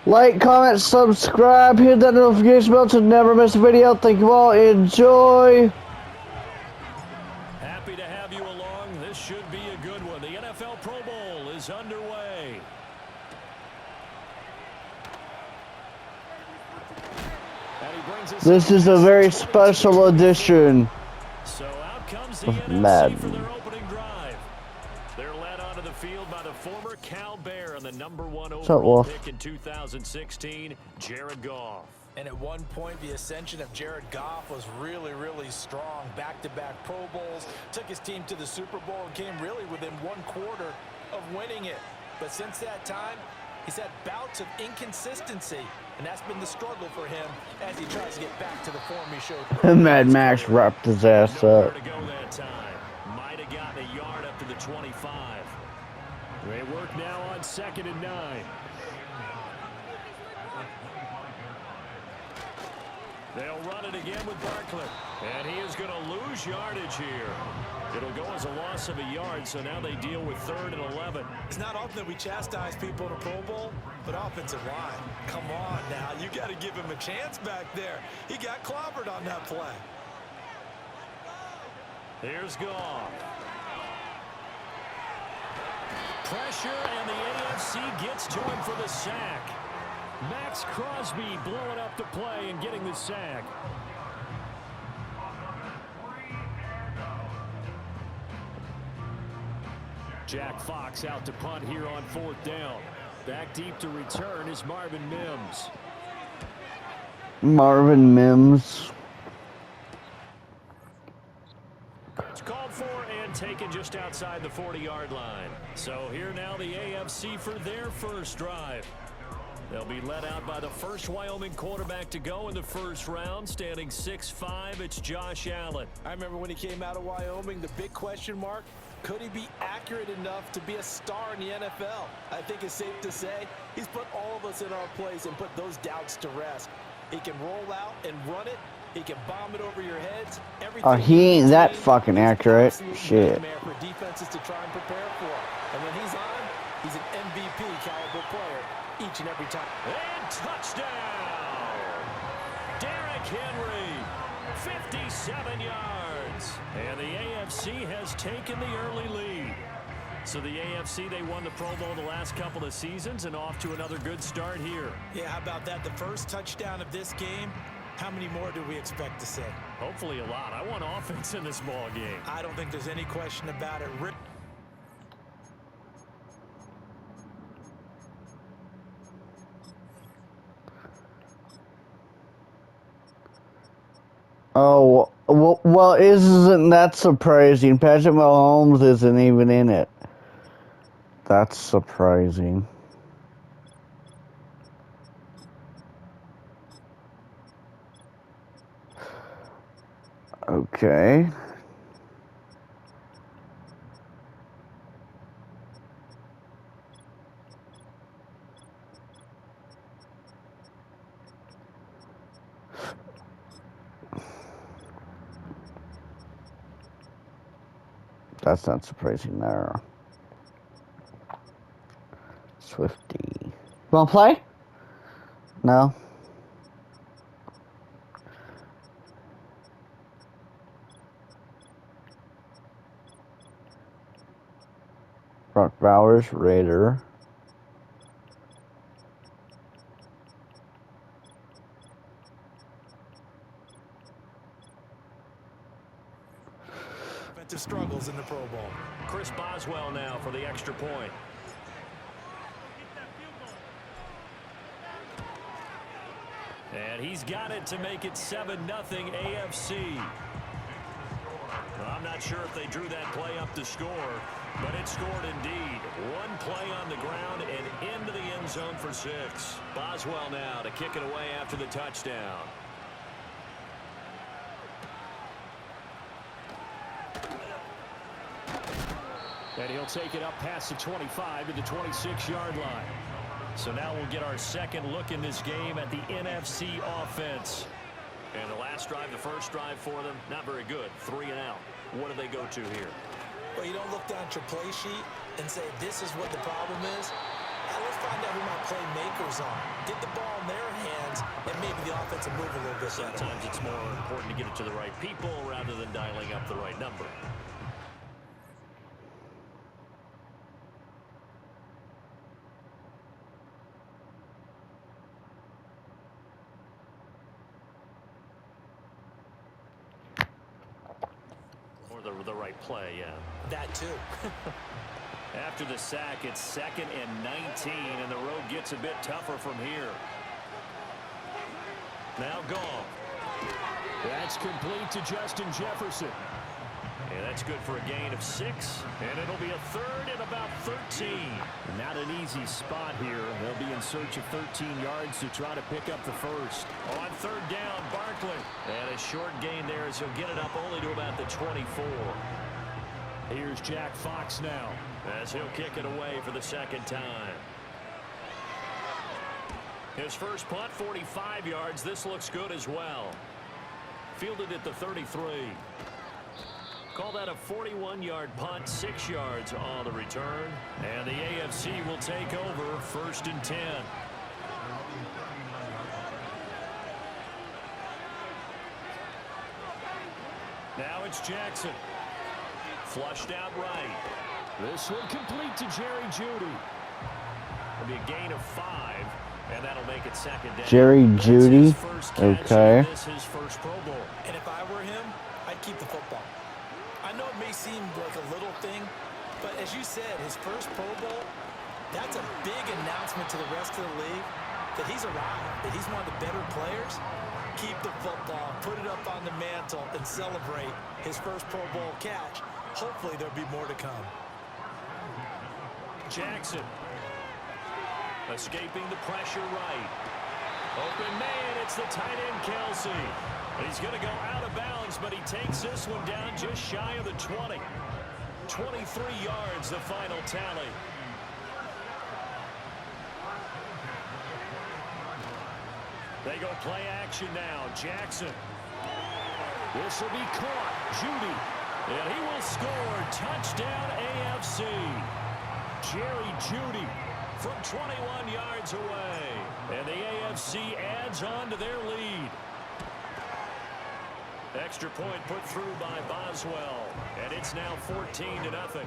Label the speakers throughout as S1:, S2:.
S1: Like, comment, subscribe, hit that notification bell to never miss a video. Thank you all. Enjoy.
S2: Happy to have you along. This should be a good one. The NFL Pro Bowl is underway.
S1: This is a very special edition
S2: So out comes the
S1: of
S2: NFC
S1: Madden.
S2: for their opening drive. They're led onto the field by the former Cal Bear and the #1 overall pick in 2016, Jared Goff.
S3: And at one point, the ascension of Jared Goff was really, really strong. Back-to-back Pro Bowls, took his team to the Super Bowl and came really within 1/4 of winning it. But since that time, he's had bouts of inconsistency, and that's been the struggle for him as he tries to get back to the form he showed.
S1: Mad Max wrapped his ass up.
S2: To go that time. Might have gotten a yard up to the 25. They work now on 2nd and 9. They'll run it again with Barkley. And he is going to lose yardage here. It'll go as a loss of a yard, so now they deal with 3rd and 11.
S3: It's not often that we chastise people in a Pro Bowl, but offensive line, come on now. You got to give him a chance back there. He got clobbered on that play.
S2: Here's Goff. Pressure, and the AFC gets to him for the sack. Max Crosby blowing up the play and getting the sack. Jack Fox out to punt here on 4th down. Back deep to return is Marvin Mims.
S1: Marvin Mims.
S2: It's called for and taken just outside the 40-yard line. So here now the AFC for their first drive. They'll be led out by the first Wyoming quarterback to go in the first round, standing 6'5". It's Josh Allen.
S3: I remember when he came out of Wyoming, the big question mark, could he be accurate enough to be a star in the NFL? I think it's safe to say he's put all of us in our place and put those doubts to rest. He can roll out and run it. He can bomb it over your heads.
S1: Oh, he ain't that fucking accurate. Shit.
S3: For defenses to try and prepare for. And when he's on, he's an MVP caliber player each and every time.
S2: And touchdown! Derrick Henry, 57 yards. And the AFC has taken the early lead. So the AFC, they won the Pro Bowl the last couple of seasons and off to another good start here.
S3: Yeah, how about that? The first touchdown of this game. How many more do we expect to see?
S2: Hopefully a lot. I want offense in this ball game.
S3: I don't think there's any question about it.
S1: Oh, well, isn't that surprising? Patrick Mahomes isn't even in it. That's surprising. Okay. That's not surprising there. Swifty. Wanna play? No. Brock Bowers, Raider.
S3: Struggles in the Pro Bowl.
S2: Chris Boswell now for the extra point. And he's got it to make it 7-0 AFC. Well, I'm not sure if they drew that play up to score, but it scored indeed. One play on the ground and into the end zone for 6. Boswell now to kick it away after the touchdown. And he'll take it up past the 25 to the 26-yard line. So now we'll get our second look in this game at the NFC offense. And the last drive, the first drive for them, not very good. 3 and out. What do they go to here?
S3: Well, you don't look down at your play sheet and say this is what the problem is. Now let's find out who my playmakers are. Get the ball in their hands, and maybe the offense will move a little bit better.
S2: Sometimes it's more important to get it to the right people rather than dialing up the right number. Or the right play, yeah.
S3: That too.
S2: After the sack, it's 2nd and 19, and the road gets a bit tougher from here. Now Goff. That's complete to Justin Jefferson. And that's good for a gain of 6, and it'll be a 3rd and about 13. Not an easy spot here. They'll be in search of 13 yards to try to pick up the first. On 3rd down, Barkley. And a short gain there as he'll get it up only to about the 24. Here's Jack Fox now as he'll kick it away for the 2nd time. His first punt, 45 yards. This looks good as well. Fielded at the 33. Call that a 41-yard punt, 6 yards on the return. And the AFC will take over 1st and 10. Now it's Jackson. Flushed out right. This one complete to Jerry Jeudy. It'll be a gain of 5, and that'll make it 2nd down.
S1: Jerry Jeudy. Okay.
S2: This is his first Pro Bowl.
S3: And if I were him, I'd keep the football. I know it may seem like a little thing, but as you said, his first Pro Bowl, that's a big announcement to the rest of the league that he's arrived, that he's one of the better players. Keep the football, put it up on the mantle, and celebrate his first Pro Bowl catch. Hopefully there'll be more to come.
S2: Jackson. Escaping the pressure right. Open man, it's the tight end Kelsey. He's going to go out of bounds, but he takes this one down just shy of the 20. 23 yards, the final tally. They go play action now. Jackson. This will be caught. Jeudy. And he will score. Touchdown AFC. Jerry Jeudy from 21 yards away. And the AFC adds on to their lead. Extra point put through by Boswell. And it's now 14-0.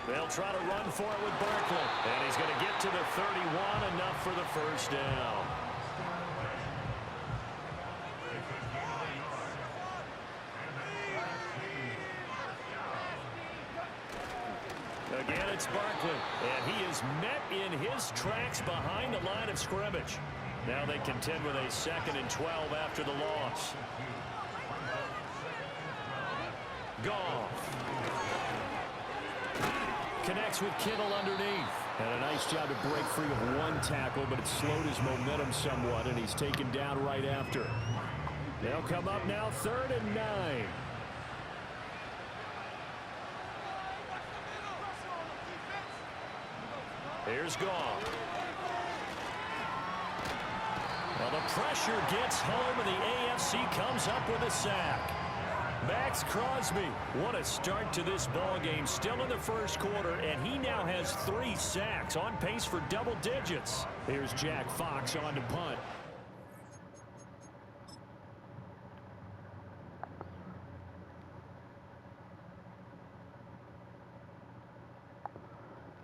S2: They'll try to run for it with Barkley. And he's going to get to the 31, enough for the first down. Again, it's Barkley. And he is met in his tracks behind the line of scrimmage. Now they contend with a 2nd and 12 after the loss. Goff. Connects with Kittle underneath. And a nice job to break free of one tackle, but it slowed his momentum somewhat, and he's taken down right after. They'll come up now 3rd and 9. Here's Goff. Well, the pressure gets home, and the AFC comes up with a sack. Max Crosby, what a start to this ball game. Still in the first quarter, and he now has 3 sacks, on pace for double digits. Here's Jack Fox on to punt.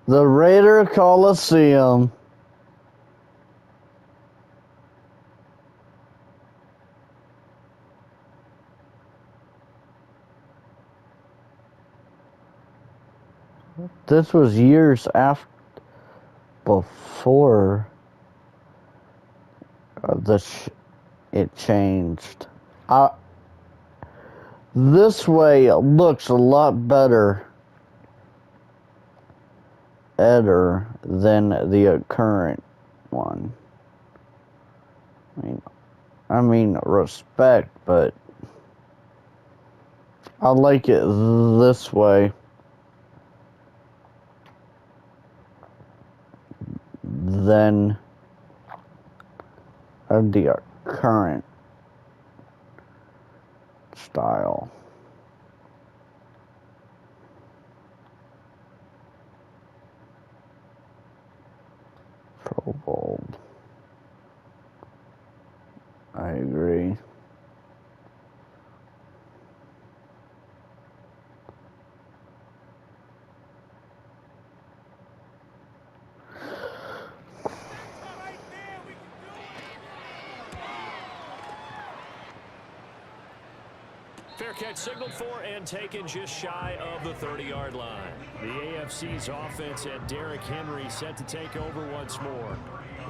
S1: The Raider Coliseum. This was years after, before it changed. This way it looks a lot better than the current one. I mean, respect, but I like it this way than the current style. Pro Bowl. I agree.
S2: Fair catch signaled for and taken just shy of the 30-yard line. The AFC's offense had Derrick Henry set to take over once more.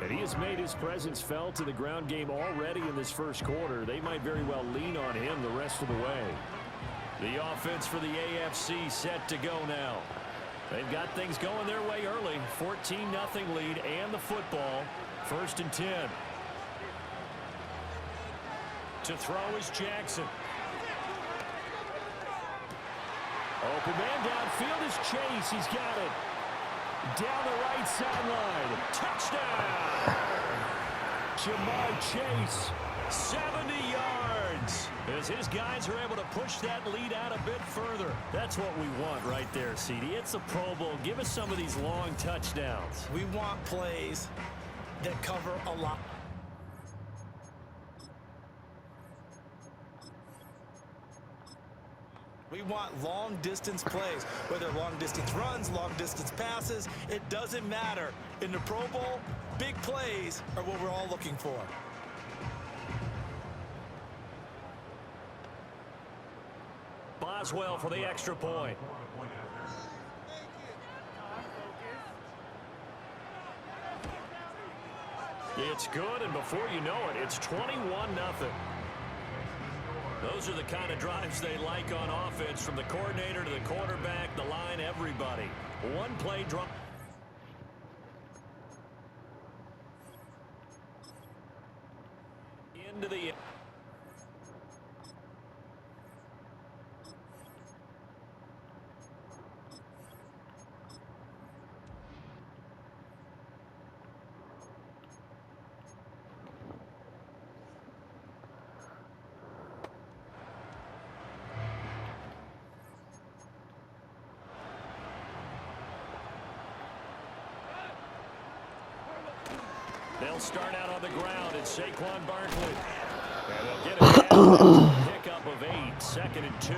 S2: And he has made his presence felt in the ground game already in this first quarter. They might very well lean on him the rest of the way. The offense for the AFC set to go now. They've got things going their way early. 14-0 lead and the football. 1st and 10. To throw is Jackson. Open man downfield is Chase. He's got it. Down the right sideline. Touchdown. Jamar Chase. 70 yards. As his guys are able to push that lead out a bit further. That's what we want right there, CD. It's a Pro Bowl. Give us some of these long touchdowns.
S3: We want plays that cover a lot. We want long-distance plays, whether long-distance runs, long-distance passes. It doesn't matter. In the Pro Bowl, big plays are what we're all looking for.
S2: Boswell for the extra point. It's good, and before you know it, it's 21-0. Those are the kind of drives they like on offense, from the coordinator to the quarterback, the line, everybody. One play drop. Into the... They'll start out on the ground. It's Saquon Barkley. And they'll get a pickup of 8, 2nd and 2.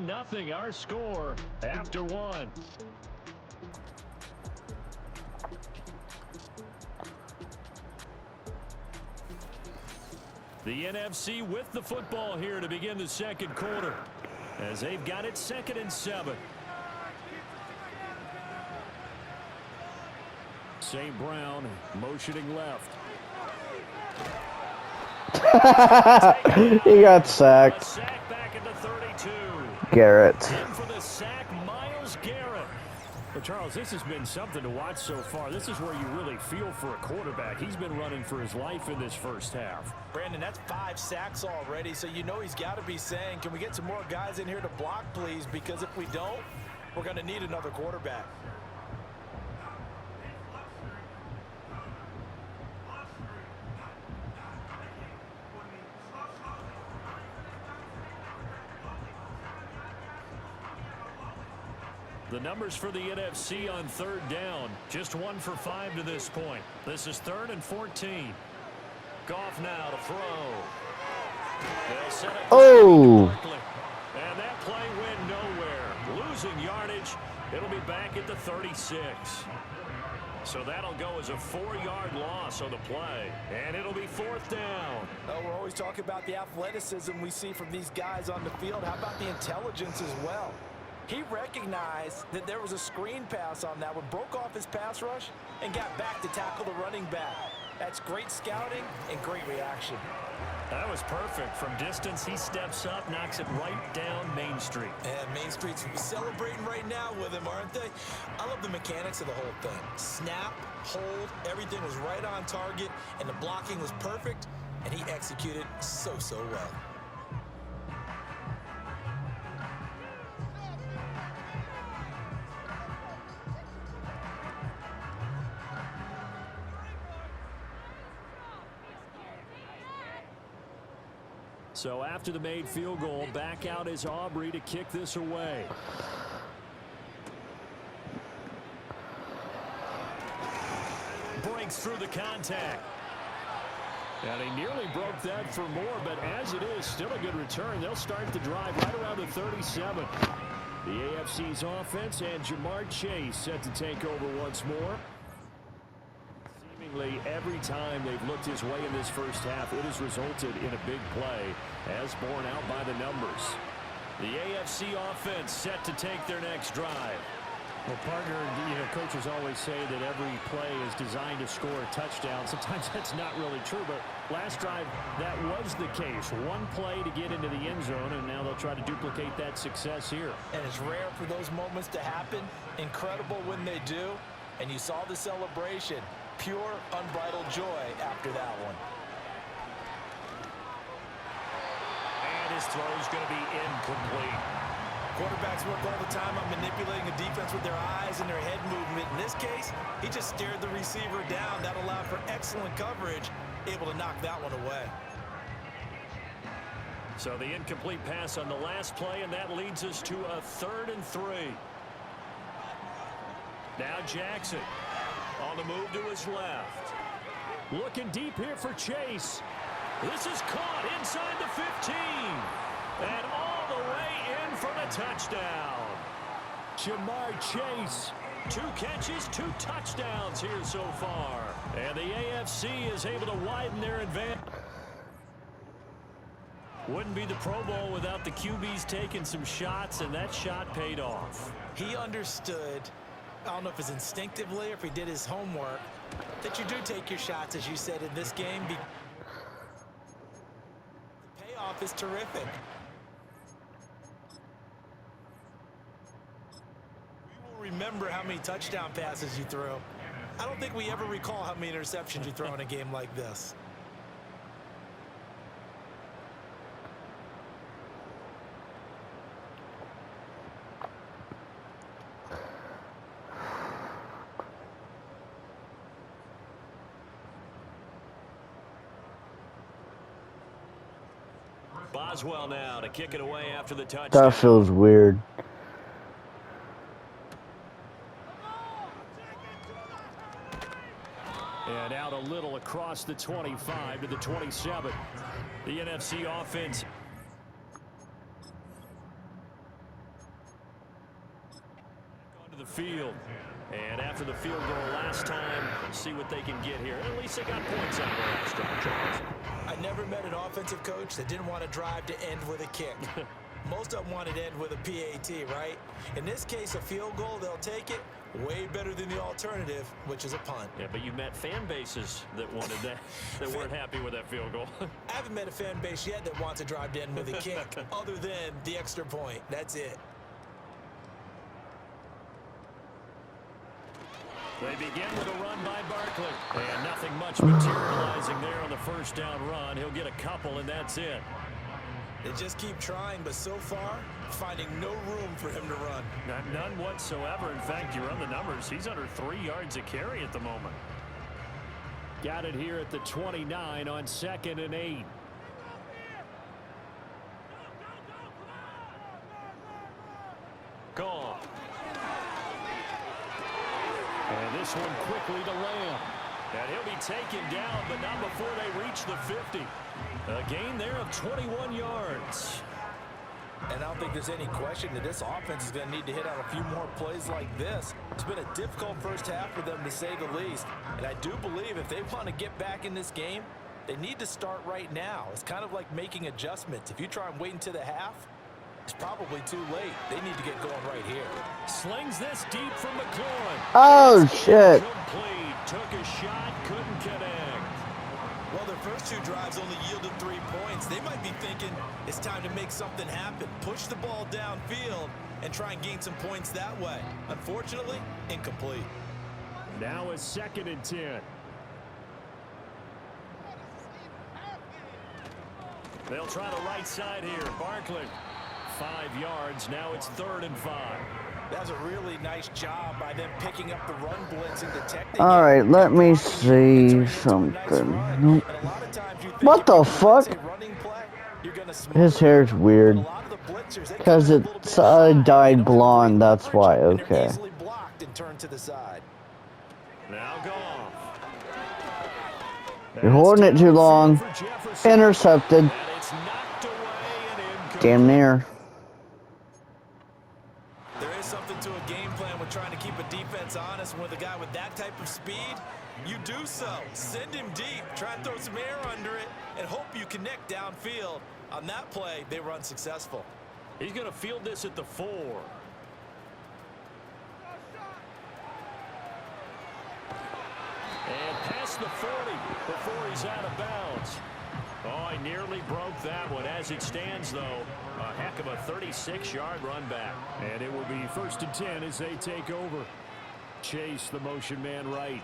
S2: Nothing, our score after 1. The NFC with the football here to begin the second quarter, as they've got it 2nd and 7. St. Brown motioning left.
S1: He got sacked.
S2: Sack back into 32.
S1: Garrett.
S2: In for the sack, Myles Garrett. But Charles, this has been something to watch so far. This is where you really feel for a quarterback. He's been running for his life in this first half.
S3: Brandon, that's 5 sacks already, so you know he's got to be saying, can we get some more guys in here to block, please? Because if we don't, we're going to need another quarterback.
S2: The numbers for the NFC on 3rd down, just 1 for 5 to this point. This is 3rd and 14. Goff now to throw. They'll set up Barkley. And that play went nowhere. Losing yardage. It'll be back at the 36. So that'll go as a 4-yard loss on the play. And it'll be 4th down.
S3: Oh, we're always talking about the athleticism we see from these guys on the field. How about the intelligence as well? He recognized that there was a screen pass on that one, broke off his pass rush, and got back to tackle the running back. That's great scouting and great reaction.
S2: That was perfect. From distance, he steps up, knocks it right down Main Street.
S3: And Main Street's celebrating right now with him, aren't they? I love the mechanics of the whole thing. Snap, hold, everything was right on target, and the blocking was perfect, and he executed so well.
S2: So after the made field goal, back out is Aubrey to kick this away. Breaks through the contact. And he nearly broke that for more, but as it is, still a good return. They'll start the drive right around the 37. The AFC's offense and Jamar Chase set to take over once more. Every time they've looked his way in this first half, it has resulted in a big play, as borne out by the numbers. The AFC offense set to take their next drive. Well, partner, coaches always say that every play is designed to score a touchdown. Sometimes that's not really true, but last drive, that was the case. One play to get into the end zone, and now they'll try to duplicate that success here.
S3: And it's rare for those moments to happen. Incredible when they do. And you saw the celebration. Pure, unbridled joy after that one.
S2: And his throw is going to be incomplete.
S3: Quarterbacks work all the time on manipulating a defense with their eyes and their head movement. In this case, he just stared the receiver down. That allowed for excellent coverage, able to knock that one away.
S2: So the incomplete pass on the last play, and that leads us to a 3rd and 3. Now Jackson. On the move to his left. Looking deep here for Chase. This is caught inside the 15. And all the way in for the touchdown. Jamar Chase. 2 catches, 2 touchdowns here so far. And the AFC is able to widen their advantage. Wouldn't be the Pro Bowl without the QBs taking some shots, and that shot paid off.
S3: He understood, I don't know if it's instinctively or if he did his homework, that you do take your shots, as you said, in this game. The payoff is terrific. We will remember how many touchdown passes you threw. I don't think we ever recall how many interceptions you throw in a game like this.
S2: Boswell now to kick it away after the touchdown.
S1: That feels weird.
S2: And out a little across the 25 to the 27. The NFC offense. Onto the field. And after the field goal last time, see what they can get here. At least they got points out of the last drive, Charles.
S3: I never met an offensive coach that didn't want to drive to end with a kick. Most of them wanted to end with a PAT, right? In this case, a field goal, they'll take it. Way better than the alternative, which is a punt.
S2: Yeah, but you met fan bases that wanted that, that weren't happy with that field goal.
S3: I haven't met a fan base yet that wants to drive to end with a kick, other than the extra point. That's it.
S2: They begin with a run by Barkley. And nothing much materializing there on the first down run. He'll get a couple, and that's it.
S3: They just keep trying, but so far, finding no room for him to run.
S2: None whatsoever. In fact, you run the numbers. He's under 3 yards a carry at the moment. Got it here at the 29 on 2nd and 8. Gone. And this one quickly to Lamb. And he'll be taken down, but not before they reach the 50. A gain there of 21 yards.
S3: And I don't think there's any question that this offense is going to need to hit on a few more plays like this. It's been a difficult first half for them, to say the least. And I do believe if they want to get back in this game, they need to start right now. It's kind of like making adjustments. If you try and wait until the half, it's probably too late. They need to get going right here.
S2: Slings this deep from McLaurin.
S1: Oh, shit.
S2: Complete. Took a shot, couldn't connect.
S3: Well, their first 2 drives only yielded 3 points. They might be thinking it's time to make something happen. Push the ball downfield and try and gain some points that way. Unfortunately, incomplete.
S2: Now a 2nd and 10. They'll try the right side here. Barkley, 5 yards. Now it's 3rd and 5.
S3: That was a really nice job by them picking up the run blitz and detecting.
S1: All right, let me see something. Nope. What the fuck? His hair's weird. Because it's dyed blonde, that's why. Okay.
S2: Now gone.
S1: You're holding it too long. Intercepted. Damn near.
S3: There is something to a game plan with trying to keep a defense honest. With a guy with that type of speed, you do so. Send him deep, try and throw some air under it, and hope you connect downfield. On that play, they were unsuccessful.
S2: He's going to field this at the 4. And past the 40 before he's out of bounds. Oh, I nearly broke that one. As it stands, though, a heck of a 36-yard run back. And it will be 1st and 10 as they take over. Chase, the motion man right.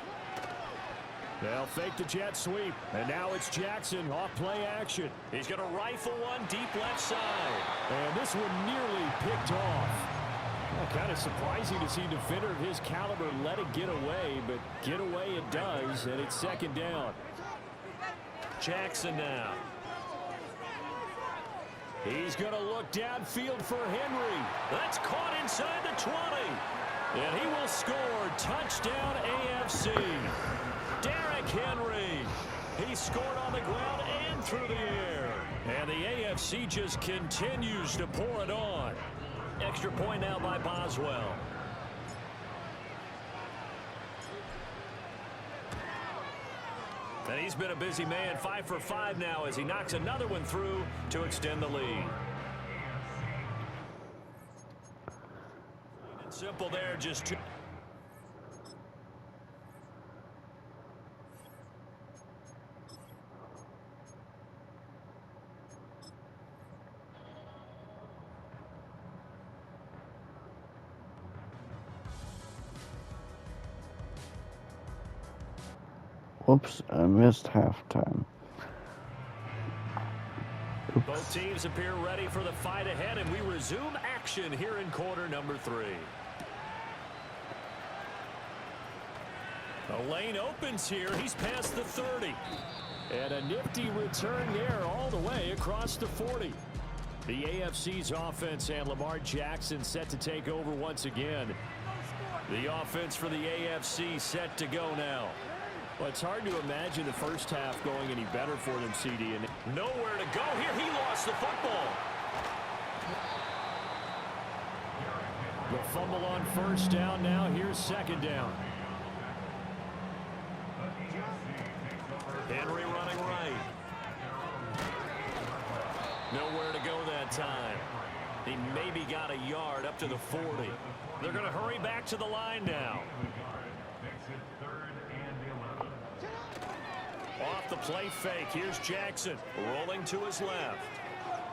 S2: They'll fake the jet sweep. And now it's Jackson off play action. He's going to rifle one deep left side. And this one nearly picked off. Well, kind of surprising to see a defender of his caliber let it get away, but get away it does, and it's 2nd down. Jackson now. He's going to look downfield for Henry. That's caught inside the 20. And he will score. Touchdown AFC. Derrick Henry. He scored on the ground and through the air. And the AFC just continues to pour it on. Extra point now by Boswell. And he's been a busy man, 5 for 5 now as he knocks another one through to extend the lead. Simple there, just 2.
S1: Whoops, I missed halftime. Oops.
S2: Both teams appear ready for the fight ahead, and we resume action here in quarter number 3. The lane opens here. He's past the 30. And a nifty return there all the way across the 40. The AFC's offense and Lamar Jackson set to take over once again. The offense for the AFC set to go now. Well, it's hard to imagine the first half going any better for them, CD. And nowhere to go here. He lost the football. The fumble on 1st down now. Here's 2nd down. Henry running right. Nowhere to go that time. He maybe got a yard up to the 40. They're going to hurry back to the line now. Off the play fake. Here's Jackson rolling to his left.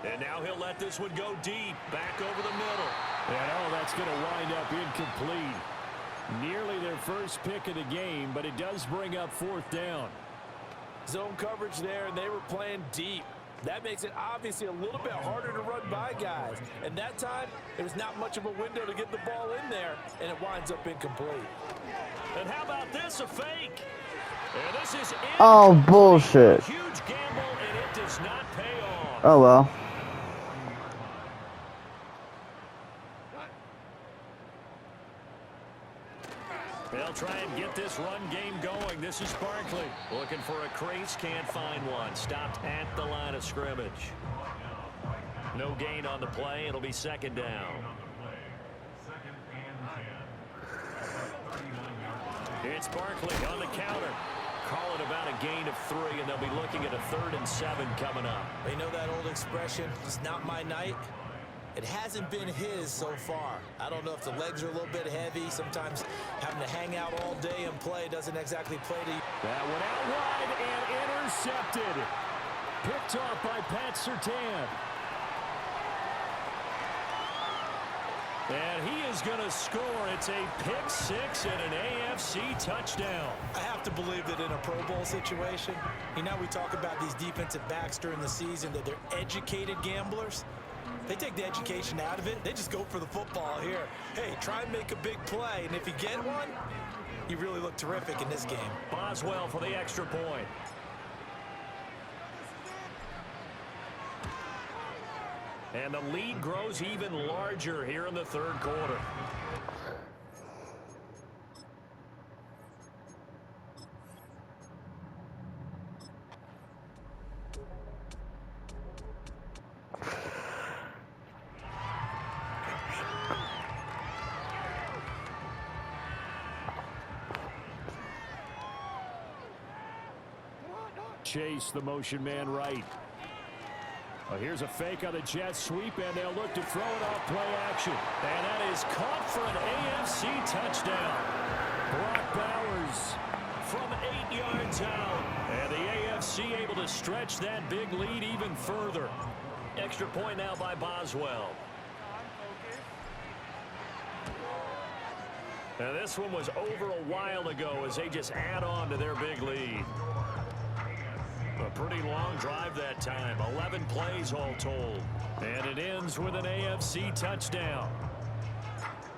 S2: And now he'll let this one go deep. Back over the middle. And oh, that's going to wind up incomplete. Nearly their first pick of the game, but it does bring up 4th down.
S3: Zone coverage there, and they were playing deep. That makes it obviously a little bit harder to run by guys. And that time, there was not much of a window to get the ball in there, and it winds up incomplete.
S2: And how about this, a fake? And this is
S1: Oh, bullshit.
S2: a huge gamble, and it does not pay off.
S1: Oh, well.
S2: They'll try and get this run game going. This is Barkley looking for a crease, can't find one. Stopped at the line of scrimmage. No gain on the play. It'll be second down. It's Barkley on the counter. Call it about a gain of 3, and they'll be looking at a 3rd and 7 coming up.
S3: You know that old expression, it's not my night? It hasn't been his so far. I don't know if the legs are a little bit heavy. Sometimes having to hang out all day and play doesn't exactly play to you.
S2: That one out wide and intercepted. Picked off by Pat Surtain. And he is going to score. It's a pick 6 and an AFC touchdown.
S3: I have to believe that in a Pro Bowl situation, you know, we talk about these defensive backs during the season, that they're educated gamblers. They take the education out of it. They just go for the football here. Hey, try and make a big play, and if you get one, you really look terrific in this game.
S2: Boswell for the extra point. And the lead grows even larger here in the 3rd quarter. Chase, the motion man right. Well, here's a fake on the jet sweep, and they'll look to throw it off play action. And that is caught for an AFC touchdown. Brock Bowers from 8 yards out. And the AFC able to stretch that big lead even further. Extra point now by Boswell. Now this one was over a while ago as they just add on to their big lead. A pretty long drive that time. 11 plays all told. And it ends with an AFC touchdown.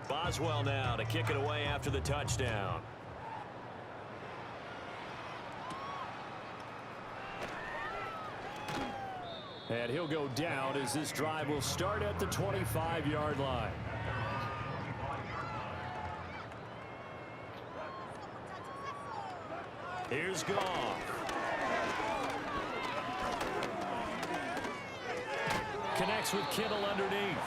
S2: Boswell now to kick it away after the touchdown. And he'll go down as this drive will start at the 25-yard line. Here's Goff. Connects with Kittle underneath.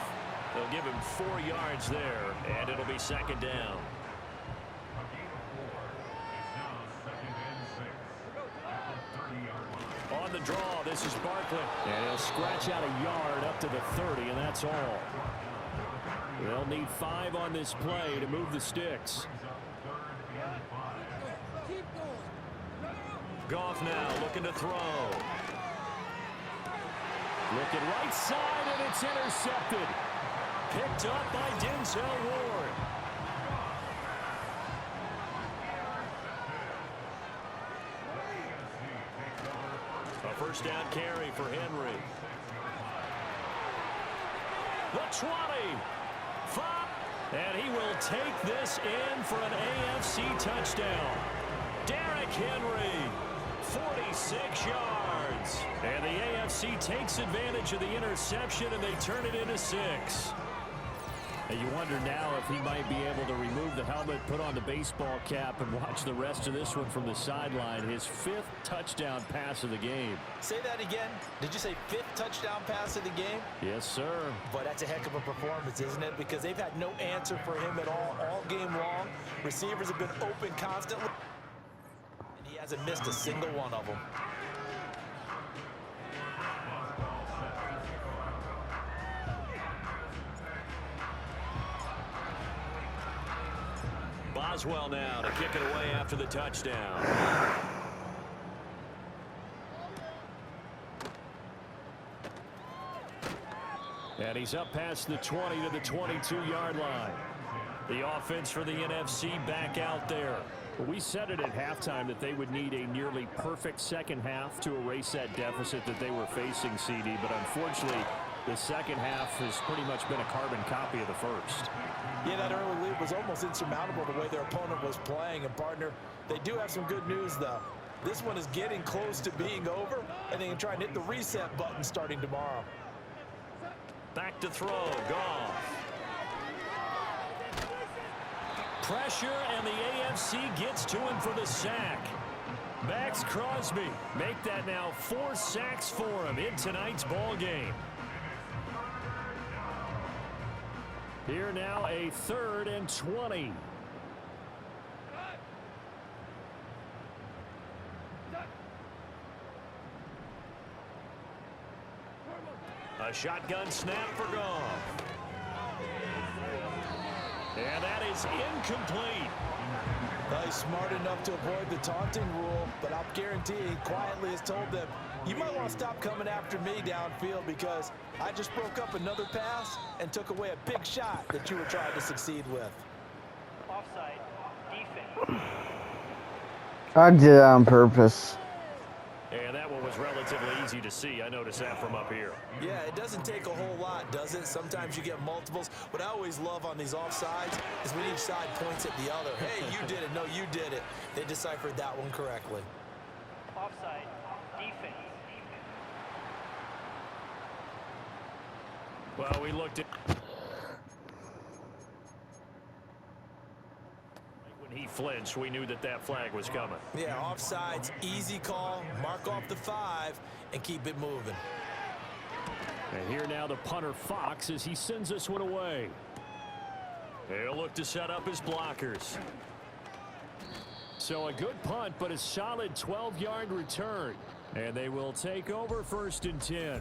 S2: They'll give him 4 yards there, and it'll be second down. On the draw, this is Barkley. And he'll scratch out a yard up to the 30, and that's all. They'll need 5 on this play to move the sticks. Goff now looking to throw. Looking right side, and it's intercepted. Picked up by Denzel Ward. A first down carry for Henry. The 20. 5. And he will take this in for an AFC touchdown. Derrick Henry. 46 yards. And the AFC takes advantage of the interception, and they turn it into 6. And you wonder now if he might be able to remove the helmet, put on the baseball cap, and watch the rest of this one from the sideline. His 5th touchdown pass of the game.
S3: Say that again. Did you say 5th touchdown pass of the game?
S2: Yes, sir.
S3: But that's a heck of a performance, isn't it? Because they've had no answer for him at all game long. Receivers have been open constantly. Hasn't missed a single one of them.
S2: Boswell now to kick it away after the touchdown. And he's up past the 20 to the 22-yard line. The offense for the NFC back out there. We said it at halftime that they would need a nearly perfect second half to erase that deficit that they were facing, CD. But unfortunately, the second half has pretty much been a carbon copy of the first.
S3: Yeah, that early lead was almost insurmountable the way their opponent was playing. And, partner, they do have some good news, though. This one is getting close to being over, and they can try and hit the reset button starting tomorrow.
S2: Back to throw. Goff. Pressure, and the AFC gets to him for the sack. Max Crosby make that now 4 sacks for him in tonight's ball game. Here now, a 3rd and 20. A shotgun snap for Goff. And that is incomplete.
S3: He's smart enough to avoid the taunting rule, but I'll guarantee he quietly has told them, you might want to stop coming after me downfield because I just broke up another pass and took away a big shot that you were trying to succeed with.
S4: Offside. Defense.
S1: I did it on purpose.
S2: And that one was relatively easy to see. I noticed that from up here.
S3: Yeah, it doesn't take a whole lot, does it? Sometimes you get multiples. What I always love on these offsides is when each side points at the other. Hey, you did it. No, you did it. They deciphered that one correctly.
S4: Offside. Defense.
S2: Well, we looked at... When he flinched, we knew that that flag was coming.
S3: Yeah, offsides, easy call, mark off the 5, and keep it moving.
S2: And here now the punter Fox as he sends this one away. He'll look to set up his blockers. So a good punt, but a solid 12-yard return. And they will take over 1st and 10.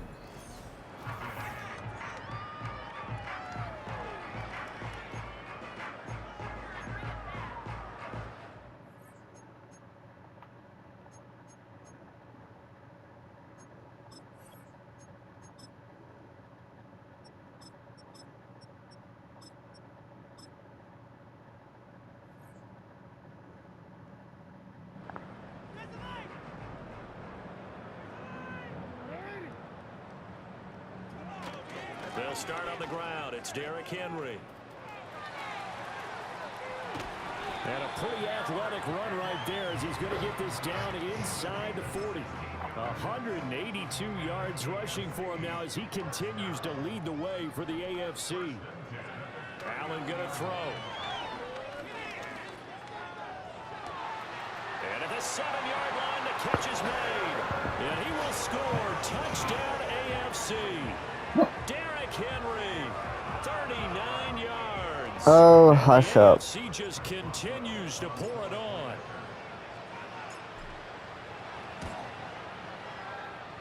S2: They'll start on the ground. It's Derrick Henry. And a pretty athletic run right there as he's going to get this down inside the 40. 182 yards rushing for him now as he continues to lead the way for the AFC. Allen going to throw. And at the 7-yard line, the catch is made. And he will score. Touchdown AFC. Derrick Henry, 39 yards.
S1: Oh, hush up.
S2: AFC just continues to pour it on.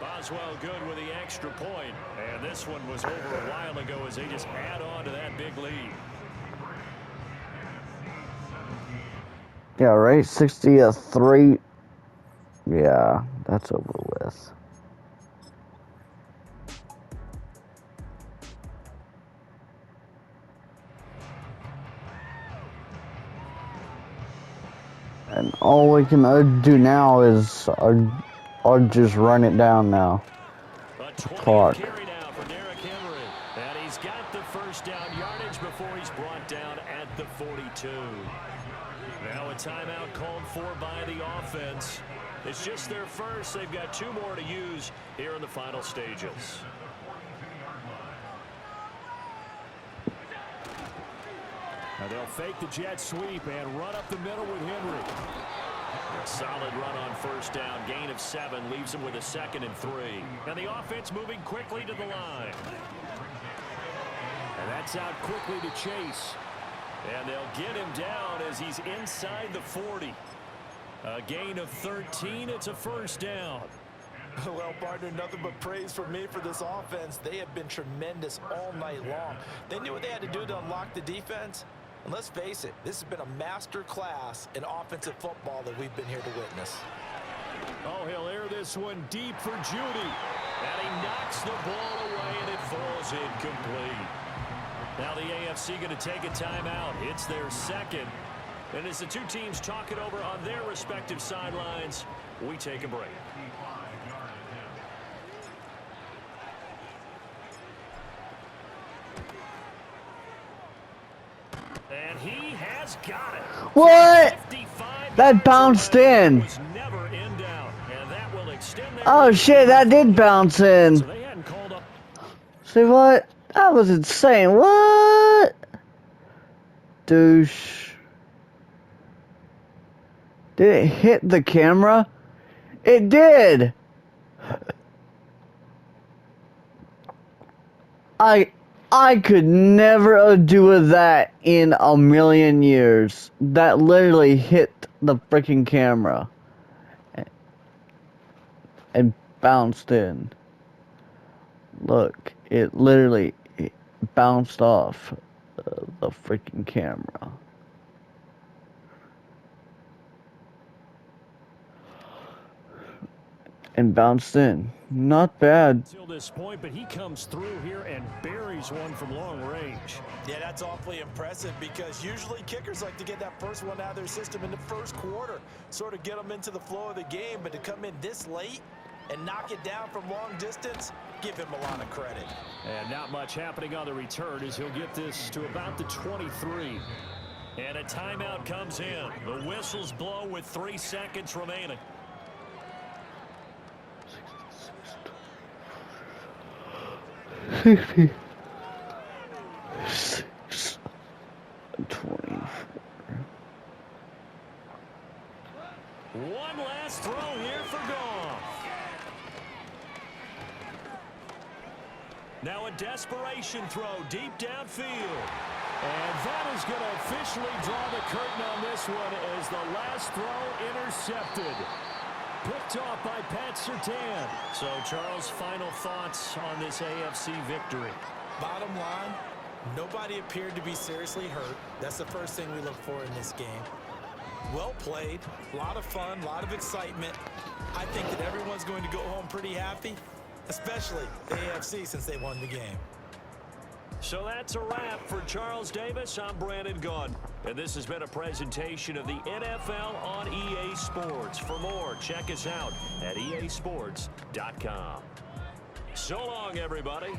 S2: Boswell good with the extra point. And this one was over a while ago as they just add on to that big lead.
S1: Yeah, right? 60-3. Yeah, that's over with. And all we can do now is I'll just run it down now. Clock.
S2: Carry now for Derrick Henry. And he's got the first down yardage before he's brought down at the 42. Now a timeout called for by the offense. It's just their first. They've got 2 more to use here in the final stages. Now they'll fake the jet sweep and run up the middle with Henry. A solid run on first down. Gain of 7 leaves him with a 2nd and 3. And the offense moving quickly to the line. And that's out quickly to Chase. And they'll get him down as he's inside the 40. A gain of 13. It's a first down.
S3: Well, partner, nothing but praise for me for this offense. They have been tremendous all night long. They knew what they had to do to unlock the defense. And let's face it, this has been a master class in offensive football that we've been here to witness.
S2: Oh, he'll air this one deep for Judy. And he knocks the ball away, and it falls incomplete. Now the AFC going to take a timeout. It's their 2nd. And as the 2 teams talk it over on their respective sidelines, we take a break. And he has got it.
S1: What? That bounced in.
S2: Was never in doubt, and that will extend their
S1: Oh shit, that did bounce in.
S2: so they hadn't called up.
S1: See what? That was insane. What? Douche. Did it hit the camera? It did. I could never do that in a million years. That literally hit the freaking camera and bounced in. Look, it literally bounced off the freaking camera. And bounced in. Not bad.
S2: Till this point, but he comes through here and buries one from long range.
S3: Yeah, that's awfully impressive because usually kickers like to get that first one out of their system in the first quarter, sort of get them into the flow of the game, but to come in this late and knock it down from long distance, give him a lot of credit.
S2: And not much happening on the return as he'll get this to about the 23. And a timeout comes in. The whistles blow with 3 seconds remaining.
S1: 66, 24.
S2: One last throw here for Goff. Now a desperation throw deep downfield. And that is going to officially draw the curtain on this one as the last throw intercepted. Picked off by Pat Surtain. So, Charles, final thoughts on this AFC victory?
S3: Bottom line, nobody appeared to be seriously hurt. That's the first thing we look for in this game. Well played, a lot of fun, a lot of excitement. I think that everyone's going to go home pretty happy, especially the AFC since they won the game.
S2: So that's a wrap for Charles Davis. I'm Brandon Gunn. And this has been a presentation of the NFL on EA Sports. For more, check us out at easports.com. So long, everybody.